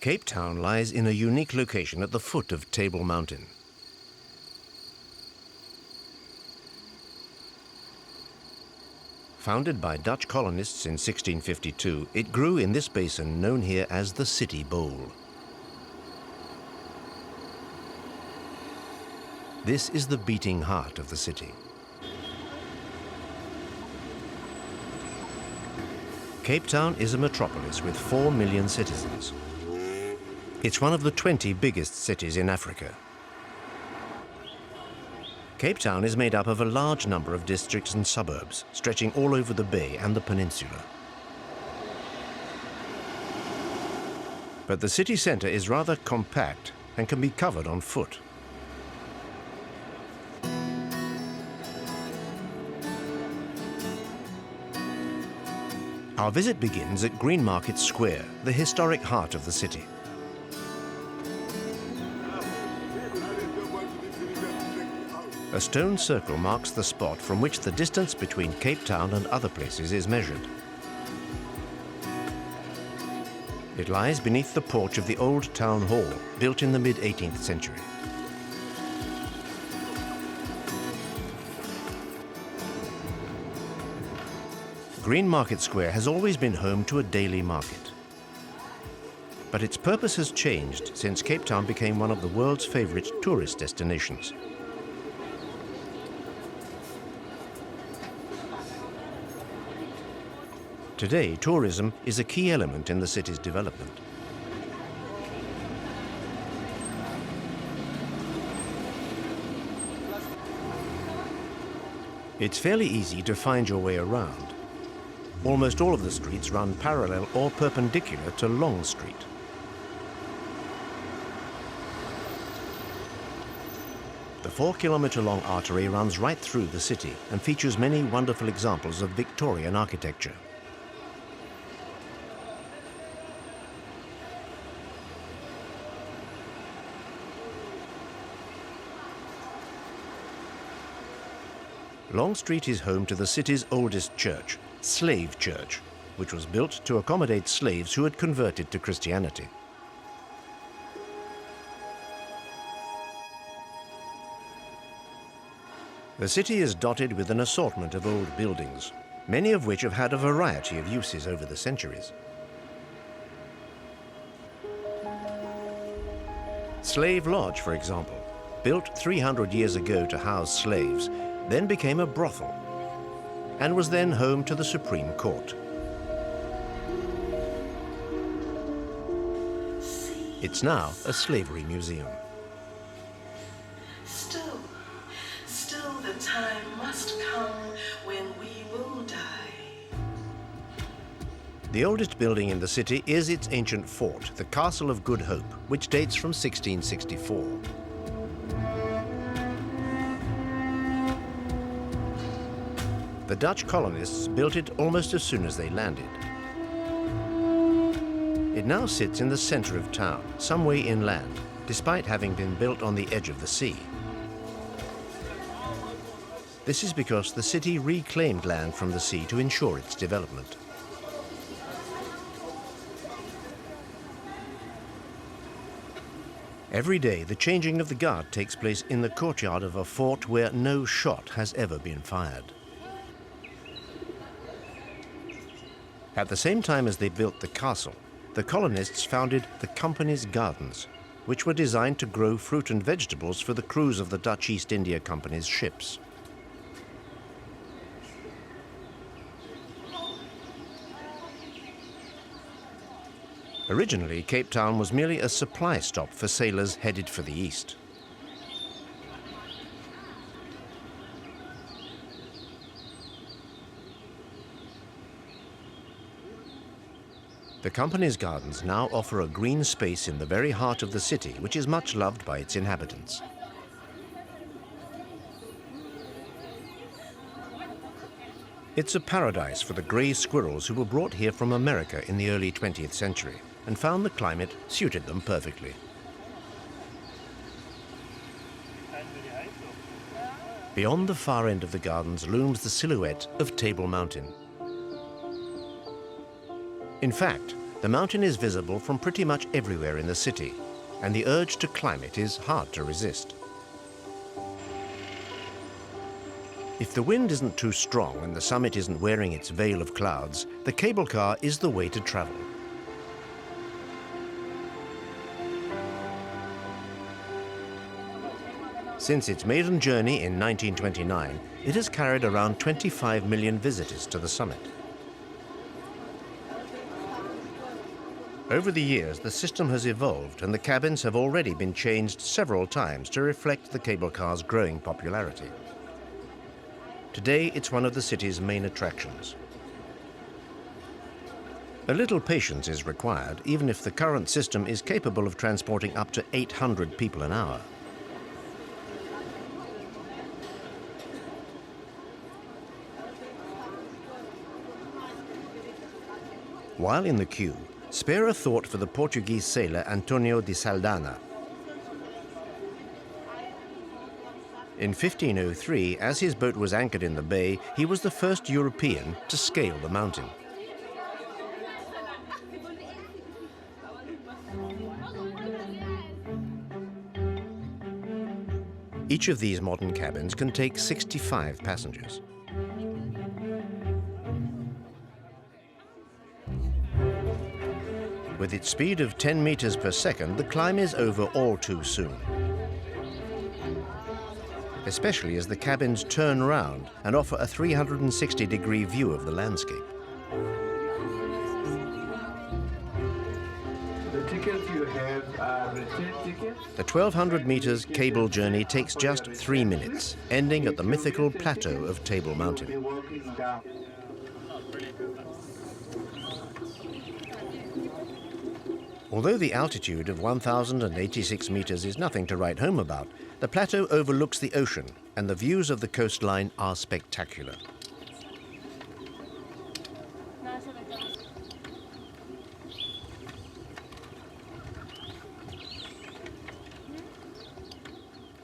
Cape Town lies in a unique location at the foot of Table Mountain. Founded by Dutch colonists in 1652, it grew in this basin known here as the City Bowl. This is the beating heart of the city. Cape Town is a metropolis with 4 million citizens. It's one of the 20 biggest cities in Africa. Cape Town is made up of a large number of districts and suburbs, stretching all over the bay and the peninsula. But the city centre is rather compact and can be covered on foot. Our visit begins at Green Market Square, the historic heart of the city. A stone circle marks the spot from which the distance between Cape Town and other places is measured. It lies beneath the porch of the old town hall, built in the mid-18th century. Green Market Square has always been home to a daily market. But its purpose has changed since Cape Town became one of the world's favorite tourist destinations. Today, tourism is a key element in the city's development. It's fairly easy to find your way around. Almost all of the streets run parallel or perpendicular to Long Street. The 4-kilometre-long artery runs right through the city and features many wonderful examples of Victorian architecture. Long Street is home to the city's oldest church, Slave Church, which was built to accommodate slaves who had converted to Christianity. The city is dotted with an assortment of old buildings, many of which have had a variety of uses over the centuries. Slave Lodge, for example, built 300 years ago to house slaves, then became a brothel, and was then home to the Supreme Court. It's now a slavery museum. Still the time must come when we will die. The oldest building in the city is its ancient fort, the Castle of Good Hope, which dates from 1664. The Dutch colonists built it almost as soon as they landed. It now sits in the center of town, some way inland, despite having been built on the edge of the sea. This is because the city reclaimed land from the sea to ensure its development. Every day, the changing of the guard takes place in the courtyard of a fort where no shot has ever been fired. At the same time as they built the castle, the colonists founded the Company's Gardens, which were designed to grow fruit and vegetables for the crews of the Dutch East India Company's ships. Originally, Cape Town was merely a supply stop for sailors headed for the east. The Company's Gardens now offer a green space in the very heart of the city, which is much loved by its inhabitants. It's a paradise for the grey squirrels who were brought here from America in the early 20th century and found the climate suited them perfectly. Beyond the far end of the gardens looms the silhouette of Table Mountain. In fact, The mountain is visible from pretty much everywhere in the city, and the urge to climb it is hard to resist. If the wind isn't too strong and the summit isn't wearing its veil of clouds, the cable car is the way to travel. Since its maiden journey in 1929, it has carried around 25 million visitors to the summit. Over the years, the system has evolved and the cabins have already been changed several times to reflect the cable car's growing popularity. Today, it's one of the city's main attractions. A little patience is required, even if the current system is capable of transporting up to 800 people an hour. While in the queue, spare a thought for the Portuguese sailor Antonio de Saldanha. In 1503, as his boat was anchored in the bay, he was the first European to scale the mountain. Each of these modern cabins can take 65 passengers. With its speed of 10 meters per second, the climb is over all too soon. Especially as the cabins turn round and offer a 360-degree view of the landscape. The tickets you have are return tickets. The 1,200 meters cable journey takes just 3 minutes, ending at the mythical plateau of Table Mountain. Although the altitude of 1,086 meters is nothing to write home about, the plateau overlooks the ocean and the views of the coastline are spectacular.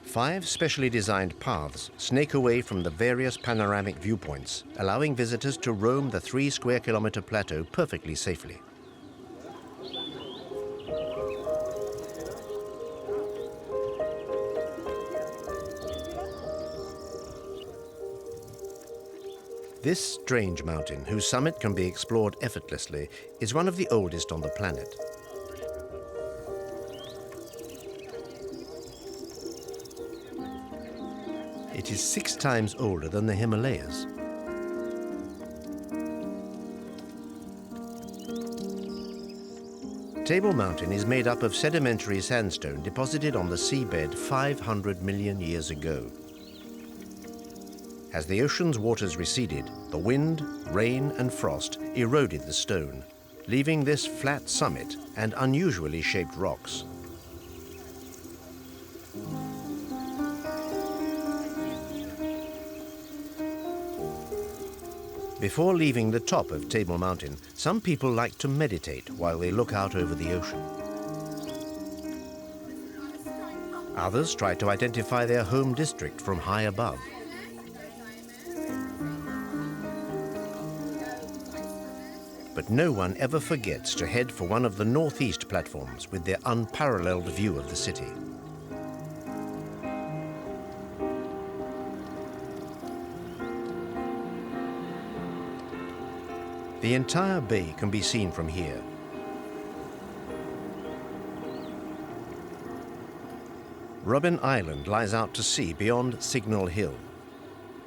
Five specially designed paths snake away from the various panoramic viewpoints, allowing visitors to roam the 3 square kilometer plateau perfectly safely. This strange mountain, whose summit can be explored effortlessly, is one of the oldest on the planet. It is 6 times older than the Himalayas. Table Mountain is made up of sedimentary sandstone deposited on the seabed 500 million years ago. As the ocean's waters receded, the wind, rain, and frost eroded the stone, leaving this flat summit and unusually shaped rocks. Before leaving the top of Table Mountain, some people like to meditate while they look out over the ocean. Others try to identify their home district from high above. But no one ever forgets to head for one of the northeast platforms with their unparalleled view of the city. The entire bay can be seen from here. Robben Island lies out to sea beyond Signal Hill,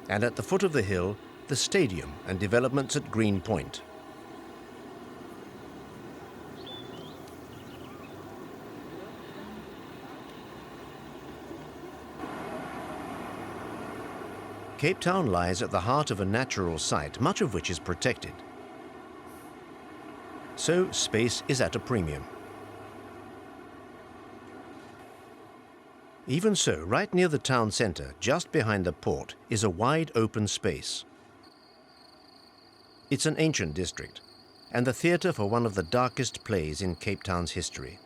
and at the foot of the hill, the stadium and developments at Green Point. Cape Town lies at the heart of a natural site, much of which is protected. So space is at a premium. Even so, right near the town centre, just behind the port, is a wide open space. It's an ancient district, and the theatre for one of the darkest plays in Cape Town's history.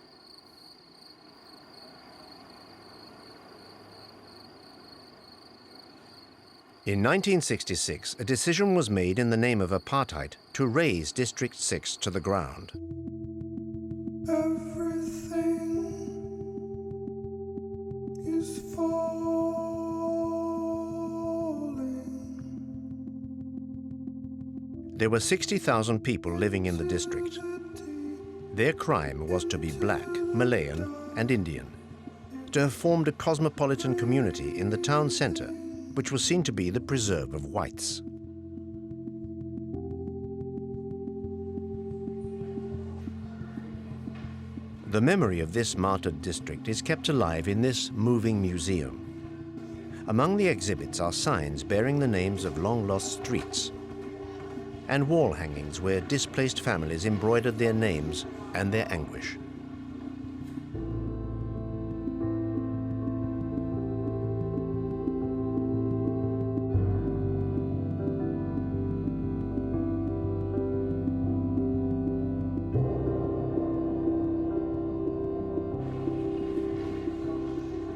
In 1966, a decision was made in the name of apartheid to raze District 6 to the ground. There were 60,000 people living in the district. Their crime was to be black, Malayan, and Indian, to have formed a cosmopolitan community in the town centre, which was seen to be the preserve of whites. The memory of this martyred district is kept alive in this moving museum. Among the exhibits are signs bearing the names of long-lost streets and wall hangings where displaced families embroidered their names and their anguish.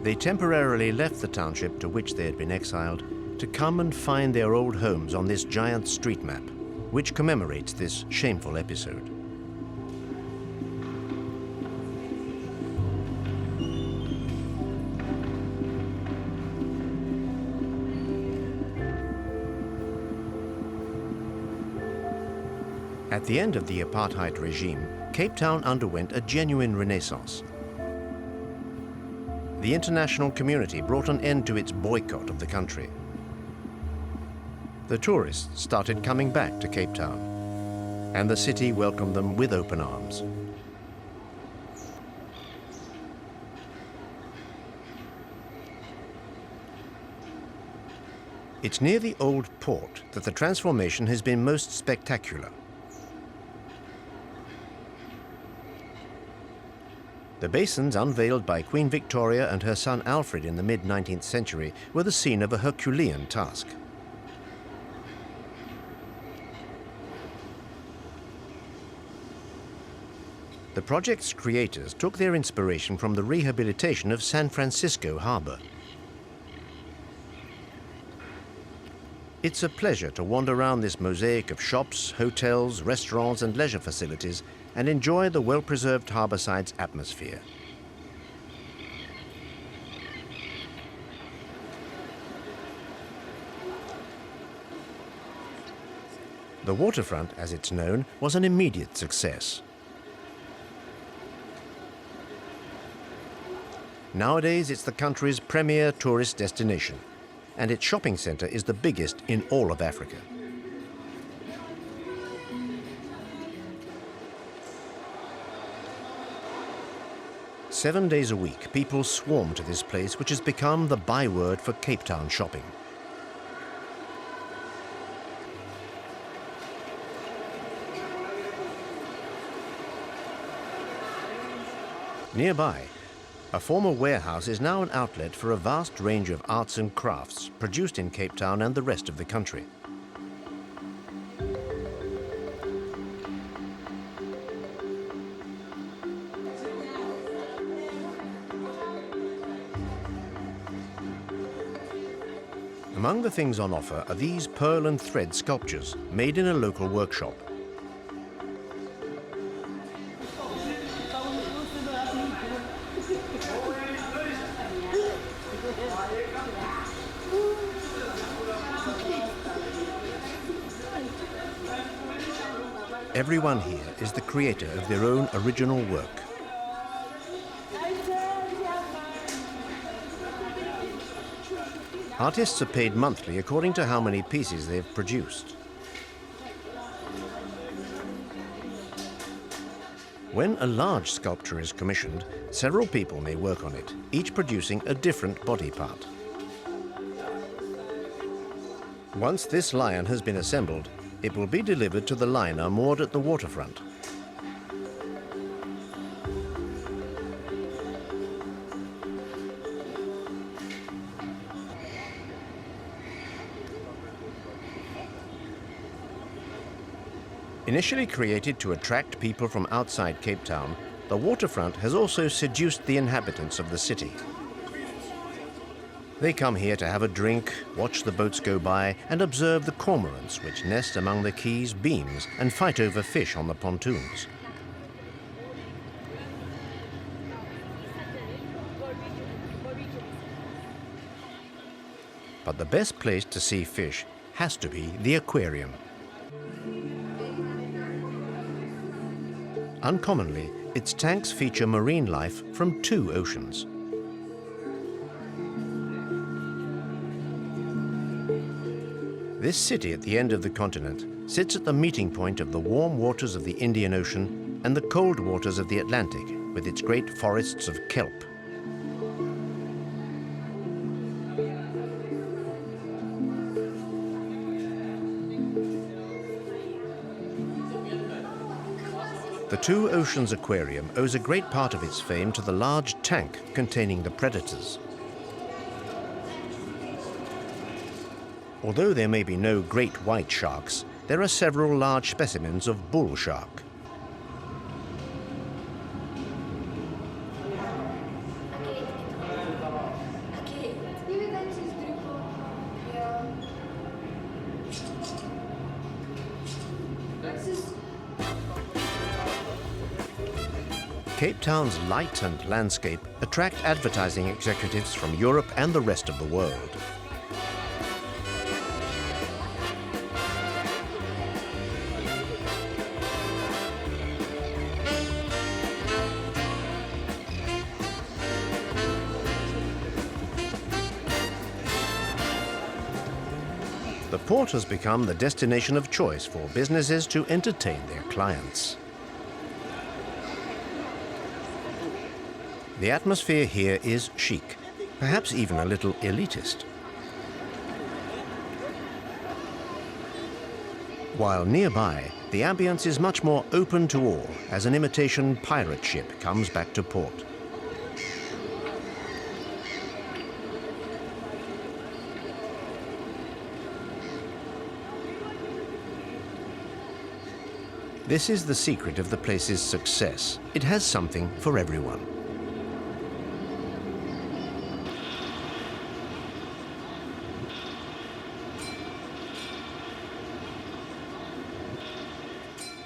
They temporarily left the township to which they had been exiled to come and find their old homes on this giant street map, which commemorates this shameful episode. At the end of the apartheid regime, Cape Town underwent a genuine renaissance. The international community brought an end to its boycott of the country. The tourists started coming back to Cape Town, and the city welcomed them with open arms. It's near the old port that the transformation has been most spectacular. The basins unveiled by Queen Victoria and her son Alfred in the mid-19th century were the scene of a Herculean task. The project's creators took their inspiration from the rehabilitation of San Francisco Harbor. It's a pleasure to wander around this mosaic of shops, hotels, restaurants and leisure facilities and enjoy the well-preserved harborside's atmosphere. The waterfront, as it's known, was an immediate success. Nowadays, it's the country's premier tourist destination, and its shopping centre is the biggest in all of Africa. Seven days a week, people swarm to this place, which has become the byword for Cape Town shopping. Nearby, a former warehouse is now an outlet for a vast range of arts and crafts produced in Cape Town and the rest of the country. Among the things on offer are these pearl and thread sculptures made in a local workshop. Everyone here is the creator of their own original work. Artists are paid monthly according to how many pieces they've produced. When a large sculpture is commissioned, several people may work on it, each producing a different body part. Once this lion has been assembled, it will be delivered to the liner moored at the waterfront. Initially created to attract people from outside Cape Town, the waterfront has also seduced the inhabitants of the city. They come here to have a drink, watch the boats go by, and observe the cormorants which nest among the quay's beams and fight over fish on the pontoons. But the best place to see fish has to be the aquarium. Uncommonly, its tanks feature marine life from 2 oceans. This city at the end of the continent sits at the meeting point of the warm waters of the Indian Ocean and the cold waters of the Atlantic, with its great forests of kelp. The Two Oceans Aquarium owes a great part of its fame to the large tank containing the predators. Although there may be no great white sharks, there are several large specimens of bull shark. Cape Town's light and landscape attract advertising executives from Europe and the rest of the world. The port has become the destination of choice for businesses to entertain their clients. The atmosphere here is chic, perhaps even a little elitist. While nearby, the ambience is much more open to all as an imitation pirate ship comes back to port. This is the secret of the place's success. It has something for everyone.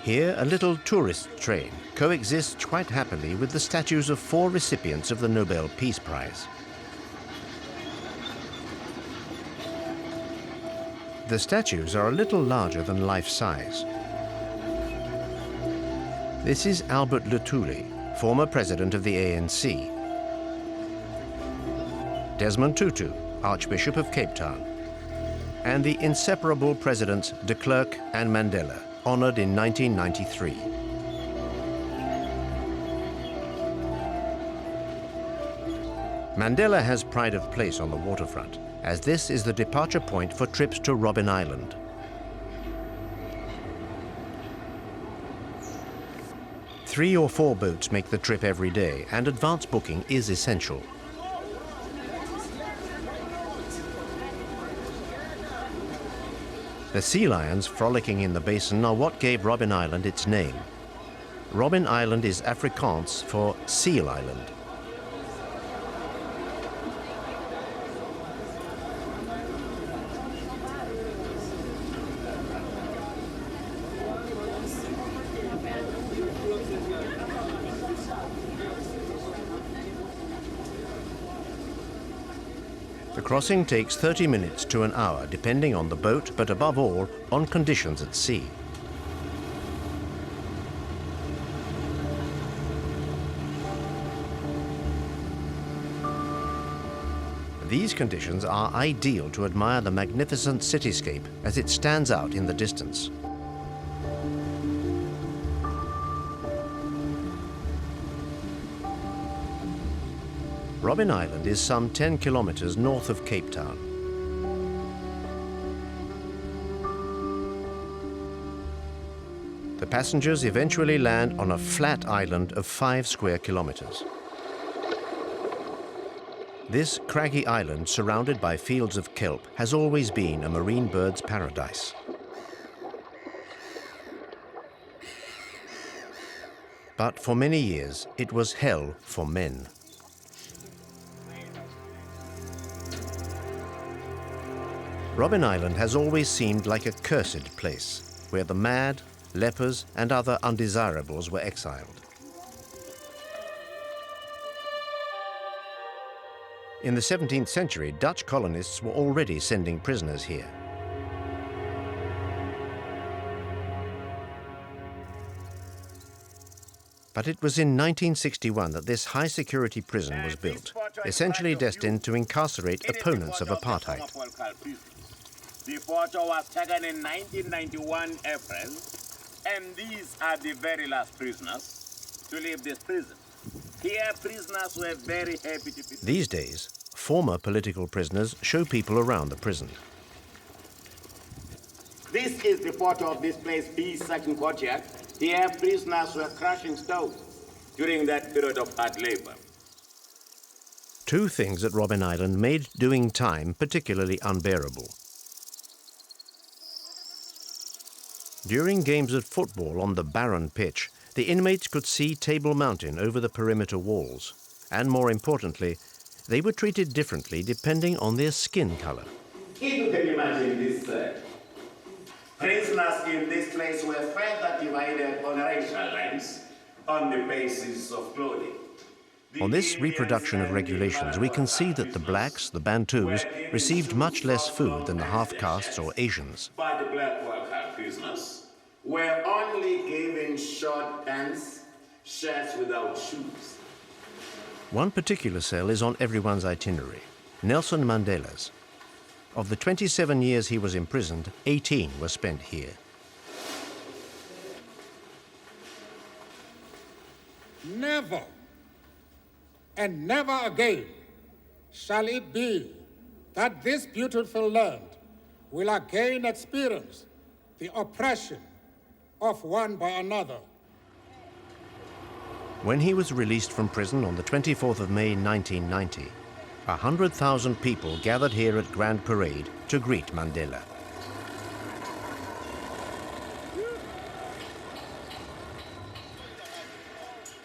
Here, a little tourist train coexists quite happily with the statues of 4 recipients of the Nobel Peace Prize. The statues are a little larger than life size. This is Albert Luthuli, former president of the ANC. Desmond Tutu, Archbishop of Cape Town. And the inseparable presidents de Klerk and Mandela, honored in 1993. Mandela has pride of place on the waterfront, as this is the departure point for trips to Robben Island. Three or 4 boats make the trip every day, and advance booking is essential. The sea lions frolicking in the basin are what gave Robben Island its name. Robben Island is Afrikaans for Seal Island. The crossing takes 30 minutes to an hour, depending on the boat, but above all, on conditions at sea. These conditions are ideal to admire the magnificent cityscape as it stands out in the distance. Robben Island is some 10 kilometers north of Cape Town. The passengers eventually land on a flat island of 5 square kilometers. This craggy island, surrounded by fields of kelp, has always been a marine bird's paradise. But for many years, it was hell for men. Robben Island has always seemed like a cursed place, where the mad, lepers, and other undesirables were exiled. In the 17th century, Dutch colonists were already sending prisoners here. But it was in 1961 that this high-security prison was built, essentially destined to incarcerate opponents of apartheid. The photo was taken in 1991 April, and these are the very last prisoners to leave this prison. Here, prisoners were very happy to be... These days, former political prisoners show people around the prison. This is the photo of this place, B second courtyard. Here, prisoners were crushing stones during that period of hard labor. Two things at Robben Island made doing time particularly unbearable. During games of football on the barren pitch, the inmates could see Table Mountain over the perimeter walls. And more importantly, they were treated differently depending on their skin color. If you can imagine this, prisoners in this place were further divided on racial lines on the basis of clothing. On this reproduction of regulations, we can see that the blacks, the Bantus, received much less food than the half-castes or Asians. By the black worker prisoners were only given short pants, shirts without shoes. One particular cell is on everyone's itinerary, Nelson Mandela's. Of the 27 years he was imprisoned, 18 were spent here. Never and never again shall it be that this beautiful land will again experience the oppression of one by another. When he was released from prison on the 24th of May 1990, 100,000 people gathered here at Grand Parade to greet Mandela.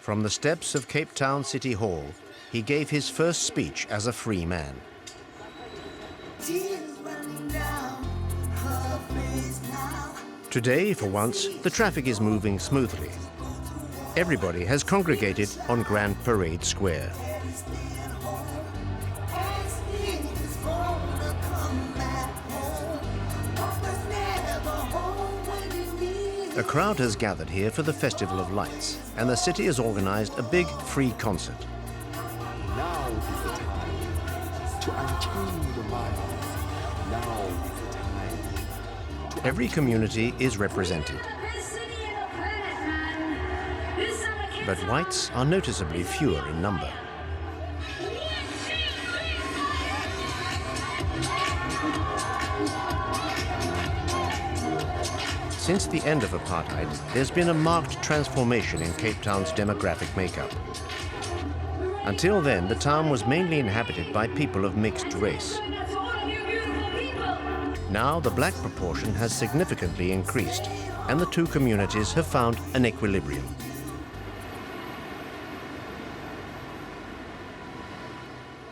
From the steps of Cape Town City Hall, he gave his first speech as a free man. Today, for once, the traffic is moving smoothly. Everybody has congregated on Grand Parade Square. A crowd has gathered here for the Festival of Lights, and the city has organized a big free concert. Now is the time to unchain the mind. Now is the time. Every community is represented. But whites are noticeably fewer in number. Since the end of apartheid, there's been a marked transformation in Cape Town's demographic makeup. Until then, the town was mainly inhabited by people of mixed race. Now, the black proportion has significantly increased, and the two communities have found an equilibrium.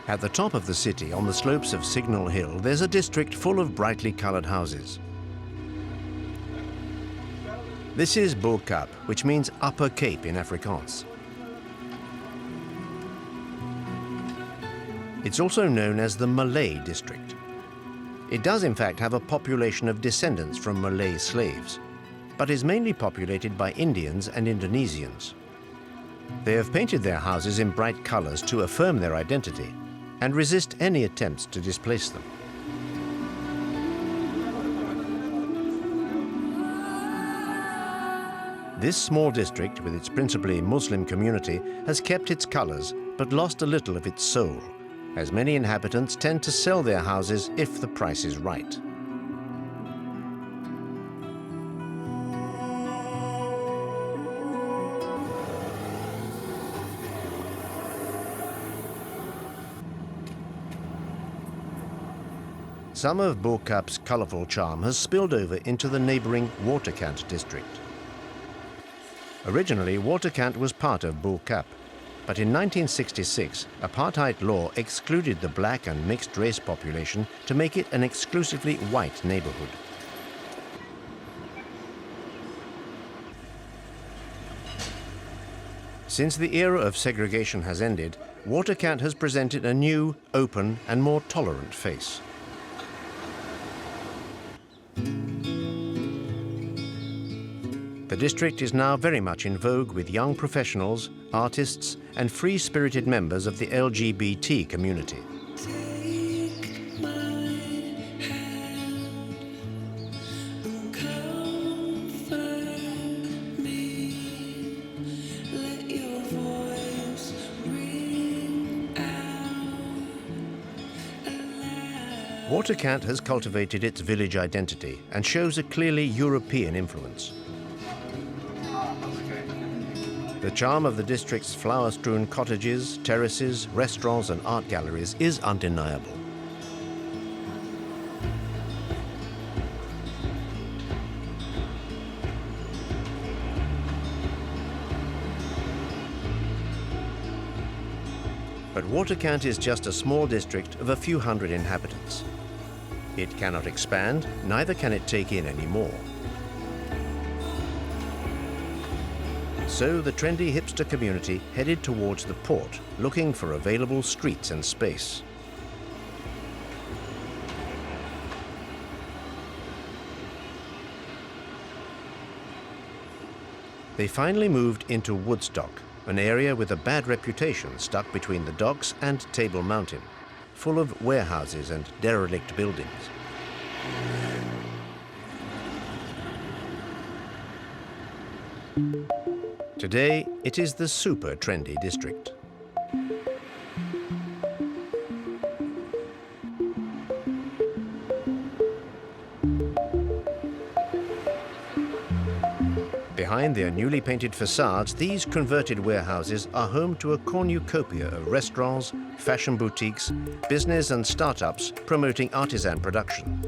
At the top of the city, on the slopes of Signal Hill, there's a district full of brightly colored houses. This is Bo-Kaap, which means Upper Cape in Afrikaans. It's also known as the Malay district. It does in fact have a population of descendants from Malay slaves, but is mainly populated by Indians and Indonesians. They have painted their houses in bright colors to affirm their identity and resist any attempts to displace them. This small district, with its principally Muslim community, has kept its colors but lost a little of its soul, as many inhabitants tend to sell their houses if the price is right. Some of Bo-Kaap's colorful charm has spilled over into the neighboring Waterkant district. Originally, Waterkant was part of Bo-Kaap, but in 1966, apartheid law excluded the black and mixed race population to make it an exclusively white neighborhood. Since the era of segregation has ended, Waterkant has presented a new, open, and more tolerant face. The district is now very much in vogue with young professionals, artists, and free-spirited members of the LGBT community. Waterkant has cultivated its village identity and shows a clearly European influence. The charm of the district's flower-strewn cottages, terraces, restaurants and art galleries is undeniable. But Waterkant is just a small district of a few hundred inhabitants. It cannot expand, neither can it take in any more. So the trendy hipster community headed towards the port, looking for available streets and space. They finally moved into Woodstock, an area with a bad reputation stuck between the docks and Table Mountain, full of warehouses and derelict buildings. Today, it is the super trendy district. Behind their newly painted facades, these converted warehouses are home to a cornucopia of restaurants, fashion boutiques, business and startups promoting artisan production.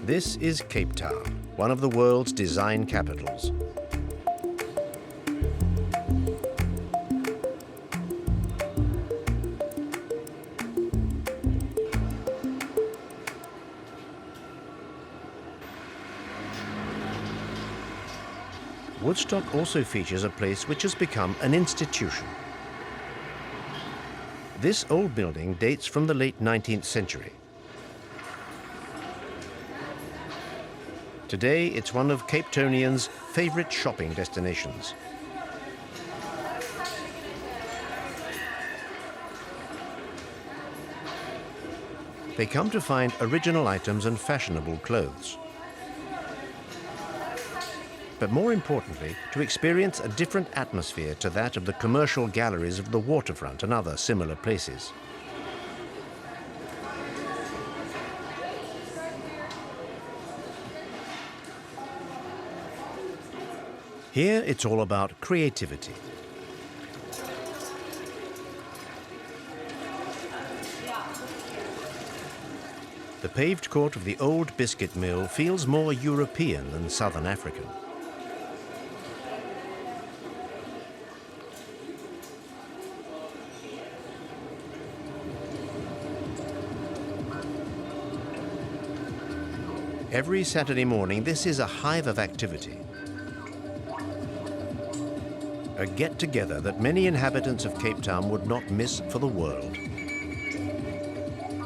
This is Cape Town, one of the world's design capitals. Woodstock also features a place which has become an institution. This old building dates from the late 19th century. Today, it's one of Cape Townians' favorite shopping destinations. They come to find original items and fashionable clothes. But more importantly, to experience a different atmosphere to that of the commercial galleries of the waterfront and other similar places. Here, it's all about creativity. The paved court of the old biscuit mill feels more European than Southern African. Every Saturday morning, this is a hive of activity. A get-together that many inhabitants of Cape Town would not miss for the world.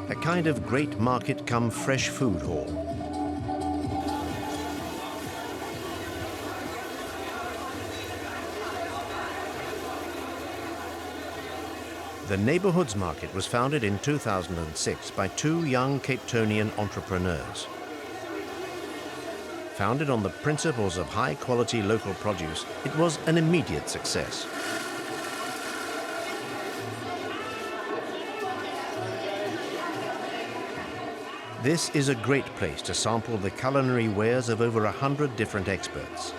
A kind of great market come fresh food hall. The Neighborhoods Market was founded in 2006 by two young Cape Townian entrepreneurs. Founded on the principles of high-quality local produce, it was an immediate success. This is a great place to sample the culinary wares of over 100 different experts.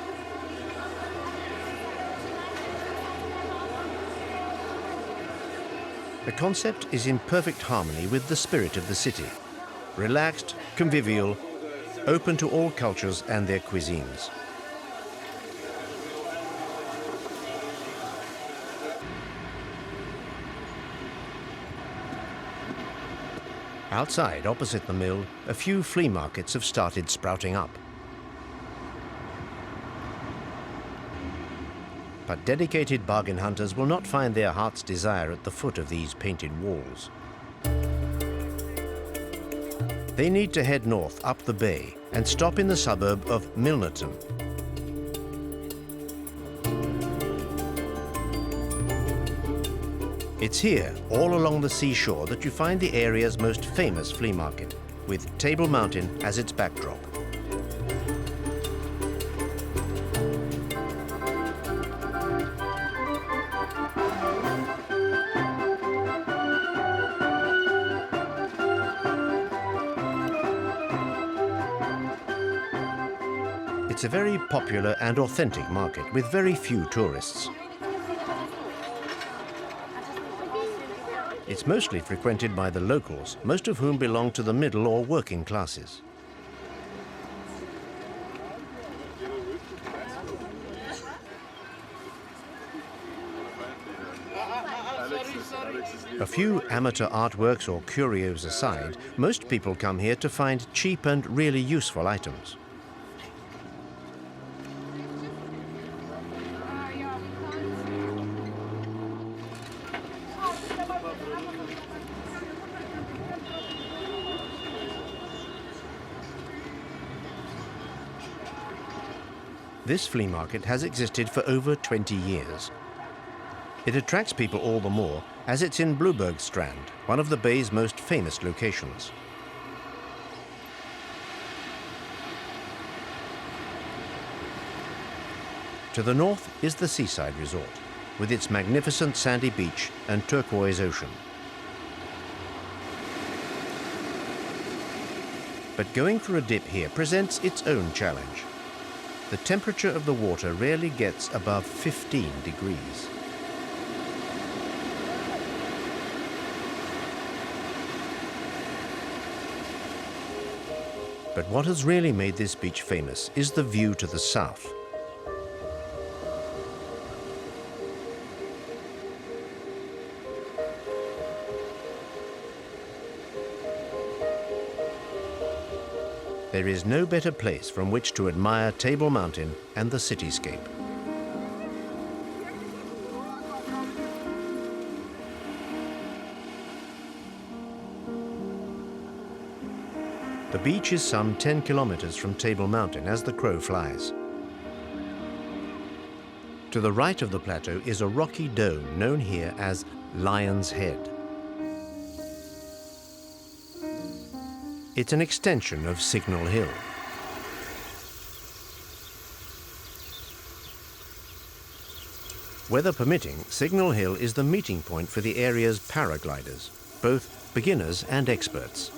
The concept is in perfect harmony with the spirit of the city. Relaxed, convivial, open to all cultures and their cuisines. Outside, opposite the mill, a few flea markets have started sprouting up. But dedicated bargain hunters will not find their heart's desire at the foot of these painted walls. They need to head north up the bay and stop in the suburb of Milnerton. It's here, all along the seashore, that you find the area's most famous flea market, with Table Mountain as its backdrop. It's a very popular and authentic market with very few tourists. It's mostly frequented by the locals, most of whom belong to the middle or working classes. A few amateur artworks or curios aside, most people come here to find cheap and really useful items. This flea market has existed for over 20 years. It attracts people all the more as it's in Bluebergstrand, one of the bay's most famous locations. To the north is the seaside resort, with its magnificent sandy beach and turquoise ocean. But going for a dip here presents its own challenge. The temperature of the water rarely gets above 15 degrees. But what has really made this beach famous is the view to the south. There is no better place from which to admire Table Mountain and the cityscape. The beach is some 10 kilometers from Table Mountain as the crow flies. To the right of the plateau is a rocky dome known here as Lion's Head. It's an extension of Signal Hill. Weather permitting, Signal Hill is the meeting point for the area's paragliders, both beginners and experts.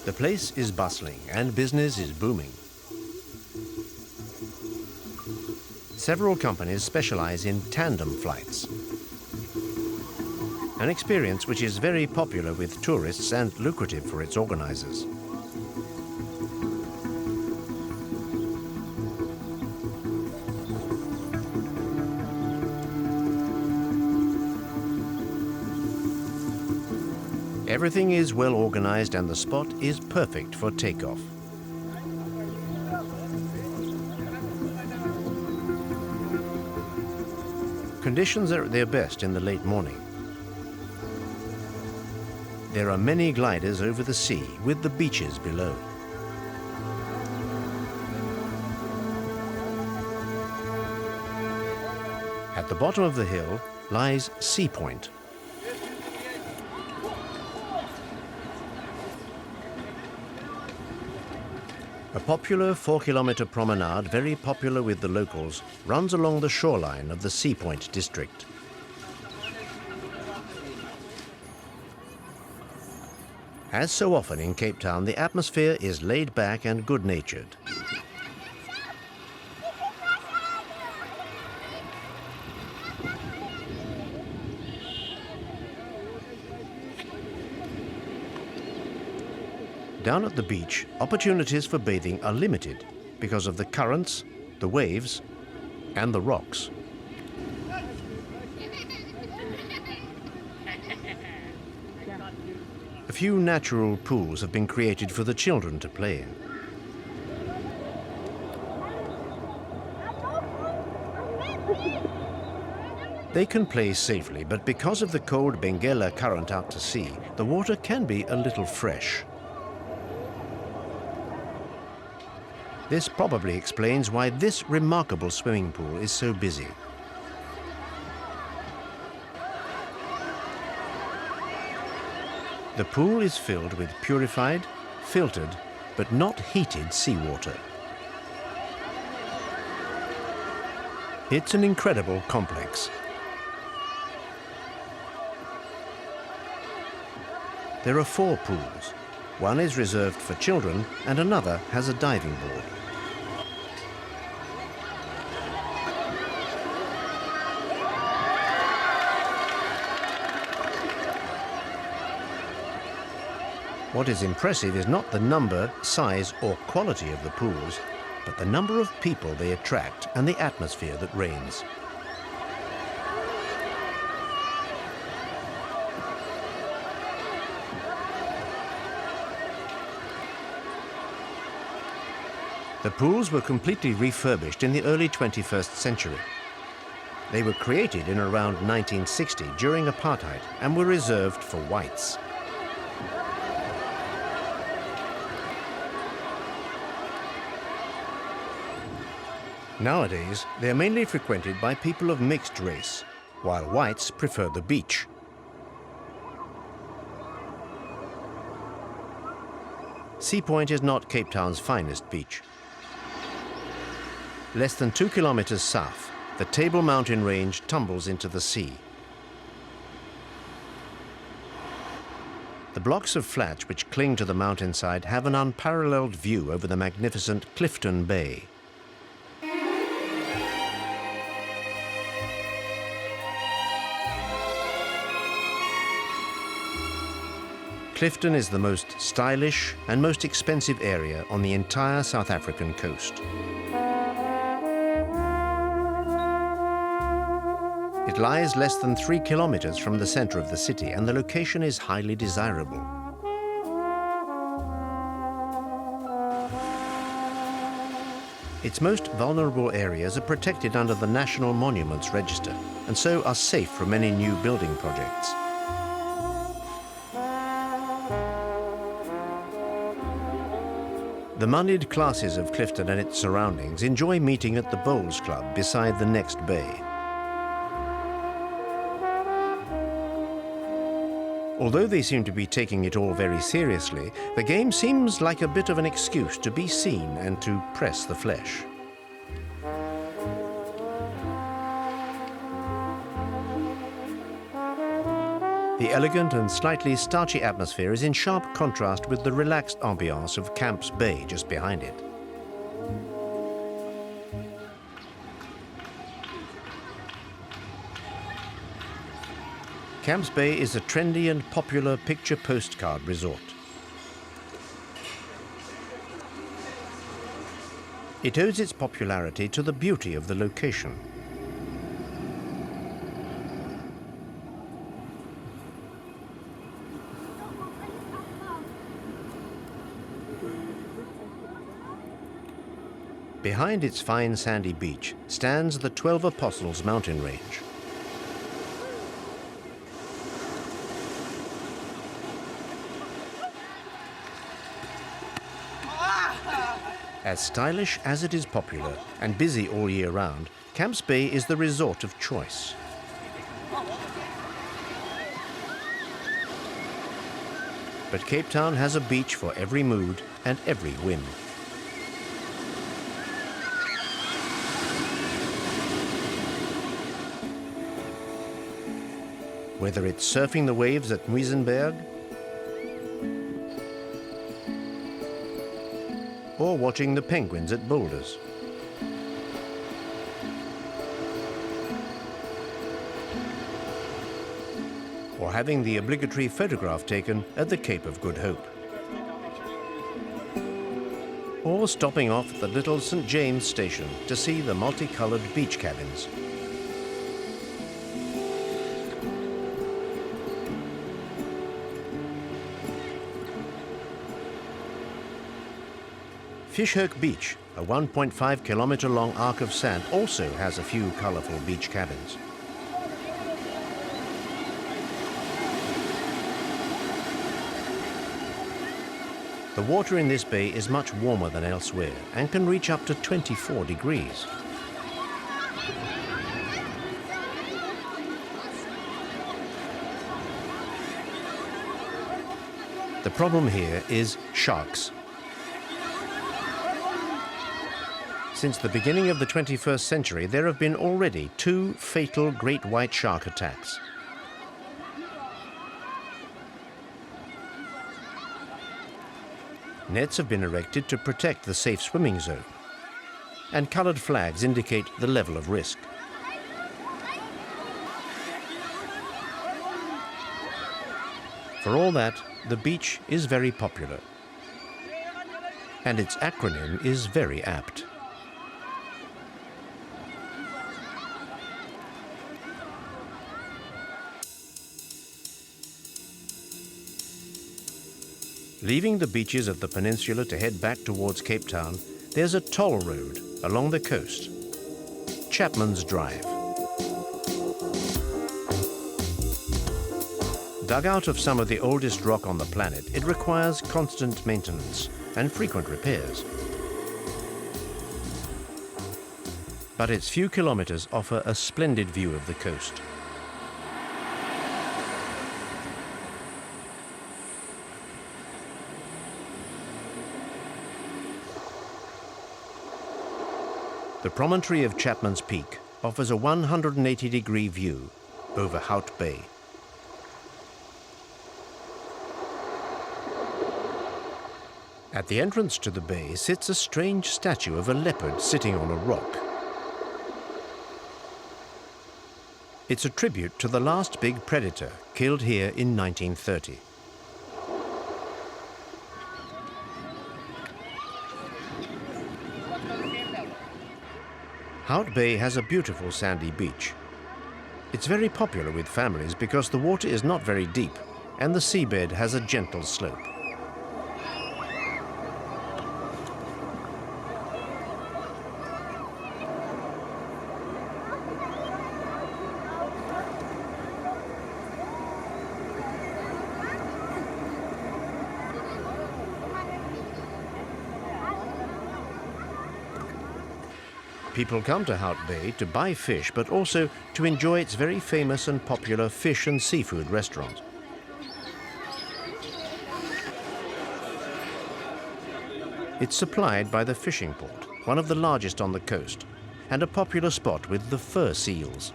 The place is bustling and business is booming. Several companies specialize in tandem flights, an experience which is very popular with tourists and lucrative for its organizers. Everything is well organized and the spot is perfect for takeoff. Conditions are at their best in the late morning. There are many gliders over the sea with the beaches below. At the bottom of the hill lies Sea Point. A popular 4-kilometer promenade, very popular with the locals, runs along the shoreline of the Sea Point district. As so often in Cape Town, the atmosphere is laid back and good-natured. Down at the beach, opportunities for bathing are limited because of the currents, the waves, and the rocks. A few natural pools have been created for the children to play in. They can play safely, but because of the cold Benguela current out to sea, the water can be a little fresh. This probably explains why this remarkable swimming pool is so busy. The pool is filled with purified, filtered, but not heated seawater. It's an incredible complex. There are 4 pools. One is reserved for children and another has a diving board. What is impressive is not the number, size, or quality of the pools, but the number of people they attract and the atmosphere that reigns. The pools were completely refurbished in the early 21st century. They were created in around 1960 during apartheid and were reserved for whites. Nowadays, they are mainly frequented by people of mixed race, while whites prefer the beach. Sea Point is not Cape Town's finest beach. Less than 2 kilometers south, the Table Mountain Range tumbles into the sea. The blocks of flats which cling to the mountainside have an unparalleled view over the magnificent Clifton Bay. Clifton is the most stylish and most expensive area on the entire South African coast. It lies less than 3 kilometers from the center of the city, and the location is highly desirable. Its most vulnerable areas are protected under the National Monuments Register, and so are safe from any new building projects. The moneyed classes of Clifton and its surroundings enjoy meeting at the Bowls Club beside the next bay. Although they seem to be taking it all very seriously, the game seems like a bit of an excuse to be seen and to press the flesh. The elegant and slightly starchy atmosphere is in sharp contrast with the relaxed ambiance of Camps Bay just behind it. Camps Bay is a trendy and popular picture postcard resort. It owes its popularity to the beauty of the location. Behind its fine sandy beach stands the 12 Apostles mountain range. As stylish as it is popular and busy all year round, Camps Bay is the resort of choice. But Cape Town has a beach for every mood and every whim. Whether it's surfing the waves at Muizenberg or watching the penguins at Boulders. Or having the obligatory photograph taken at the Cape of Good Hope. Or stopping off at the little St. James station to see the multicolored beach cabins. Fishhoek Beach, a 1.5-kilometer long arc of sand, also has a few colorful beach cabins. The water in this bay is much warmer than elsewhere and can reach up to 24 degrees. The problem here is sharks. Since the beginning of the 21st century, there have been already 2 fatal great white shark attacks. Nets have been erected to protect the safe swimming zone, and colored flags indicate the level of risk. For all that, the beach is very popular, and its acronym is very apt. Leaving the beaches of the peninsula to head back towards Cape Town, there's a toll road along the coast, Chapman's Drive. Dug out of some of the oldest rock on the planet, it requires constant maintenance and frequent repairs. But its few kilometers offer a splendid view of the coast. The promontory of Chapman's Peak offers a 180-degree view over Hout Bay. At the entrance to the bay sits a strange statue of a leopard sitting on a rock. It's a tribute to the last big predator killed here in 1930. Hout Bay has a beautiful sandy beach. It's very popular with families because the water is not very deep and the seabed has a gentle slope. People come to Hout Bay to buy fish, but also to enjoy its very famous and popular fish and seafood restaurant. It's supplied by the fishing port, one of the largest on the coast, and a popular spot with the fur seals.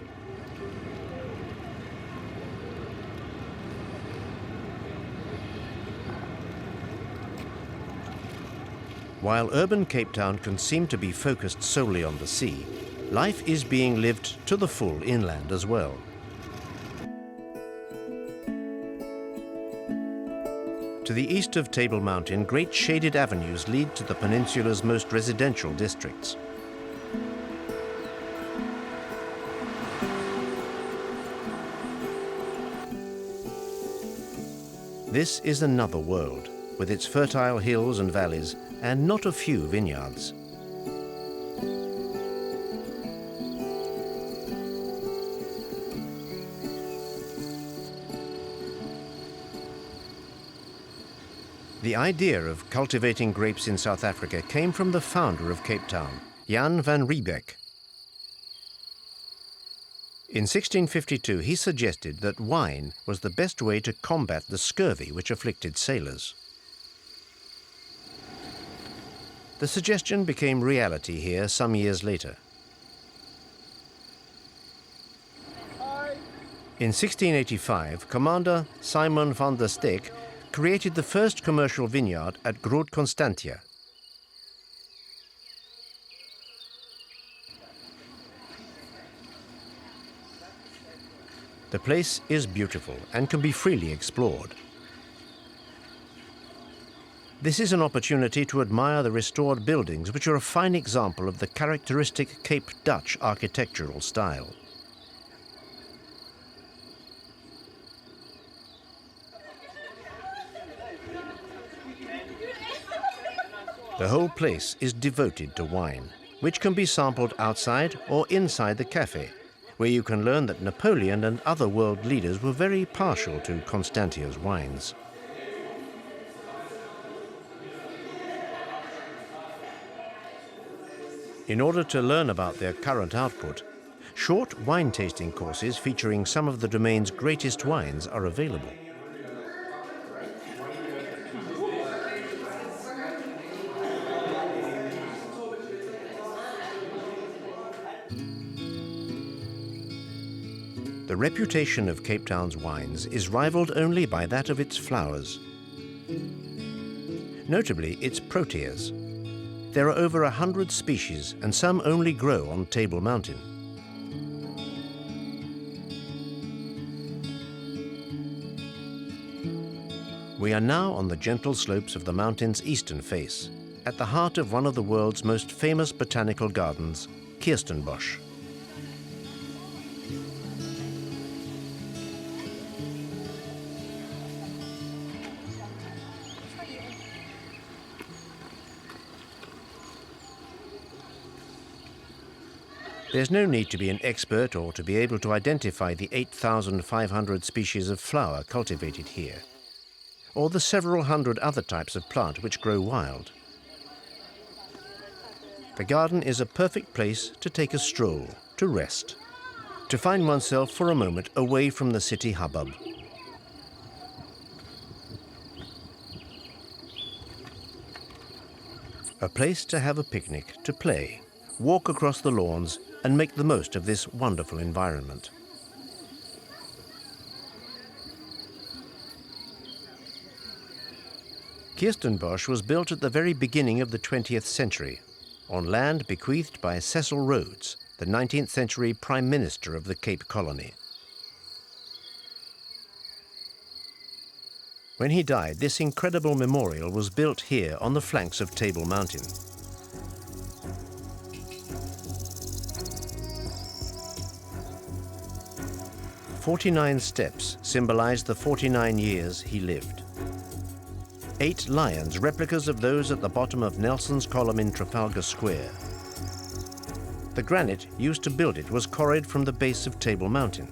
While urban Cape Town can seem to be focused solely on the sea, life is being lived to the full inland as well. To the east of Table Mountain, great shaded avenues lead to the peninsula's most residential districts. This is another world, with its fertile hills and valleys, and not a few vineyards. The idea of cultivating grapes in South Africa came from the founder of Cape Town, Jan van Riebeck. In 1652, he suggested that wine was the best way to combat the scurvy which afflicted sailors. The suggestion became reality here some years later. In 1685, Commander Simon van der Steek created the first commercial vineyard at Groot Constantia. The place is beautiful and can be freely explored. This is an opportunity to admire the restored buildings, which are a fine example of the characteristic Cape Dutch architectural style. The whole place is devoted to wine, which can be sampled outside or inside the cafe, where you can learn that Napoleon and other world leaders were very partial to Constantia's wines. In order to learn about their current output, short wine tasting courses featuring some of the domain's greatest wines are available. The reputation of Cape Town's wines is rivaled only by that of its flowers, notably its proteas. There are over 100 species, and some only grow on Table Mountain. We are now on the gentle slopes of the mountain's eastern face, at the heart of one of the world's most famous botanical gardens, Kirstenbosch. There's no need to be an expert or to be able to identify the 8,500 species of flower cultivated here, or the several hundred other types of plant which grow wild. The garden is a perfect place to take a stroll, to rest, to find oneself for a moment away from the city hubbub. A place to have a picnic, to play, walk across the lawns, and make the most of this wonderful environment. Kirstenbosch was built at the very beginning of the 20th century, on land bequeathed by Cecil Rhodes, the 19th century Prime Minister of the Cape Colony. When he died, this incredible memorial was built here on the flanks of Table Mountain. "49 steps symbolize the 49 years he lived. 8 lions, replicas of those at the bottom of Nelson's column in Trafalgar Square. The granite used to build it was quarried from the base of Table Mountain.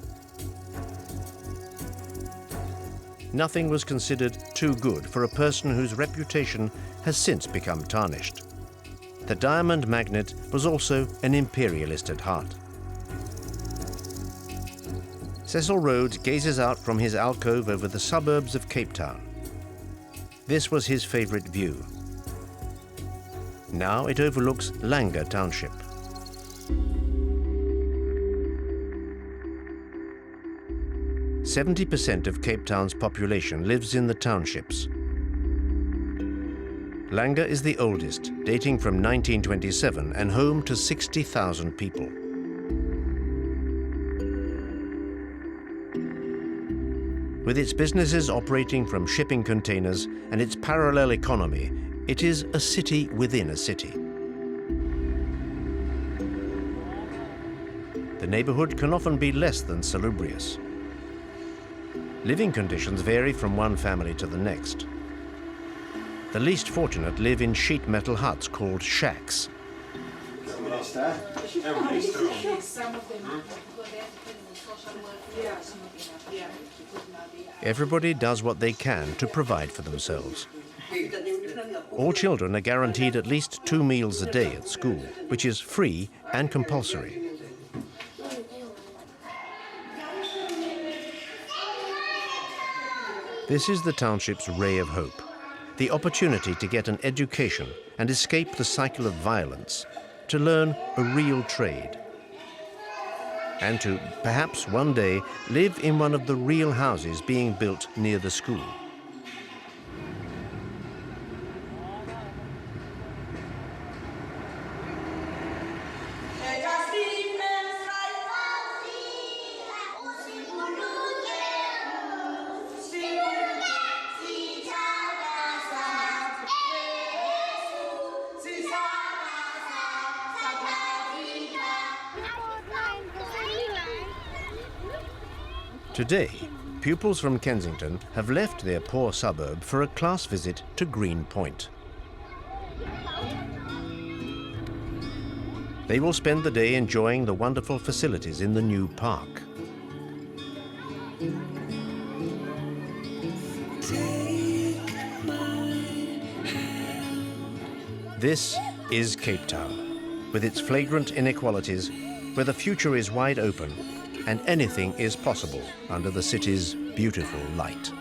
Nothing was considered too good for a person whose reputation has since become tarnished. The diamond magnate was also an imperialist at heart. Cecil Rhodes gazes out from his alcove over the suburbs of Cape Town. This was his favorite view. Now it overlooks Langa Township. "70% of Cape Town's population lives in the townships. Langa is the oldest, dating from 1927 and home to 60,000 people. With its businesses operating from shipping containers and its parallel economy, it is a city within a city. The neighborhood can often be less than salubrious. Living conditions vary from one family to the next. The least fortunate live in sheet metal huts called shacks. Everybody does what they can to provide for themselves. All children are guaranteed at least 2 meals a day at school, which is free and compulsory. This is the township's ray of hope, the opportunity to get an education and escape the cycle of violence, to learn a real trade, and to, perhaps one day, live in one of the real houses being built near the school. Today, pupils from Kensington have left their poor suburb for a class visit to Green Point. They will spend the day enjoying the wonderful facilities in the new park. This is Cape Town, with its flagrant inequalities, where the future is wide open and anything is possible under the city's beautiful light.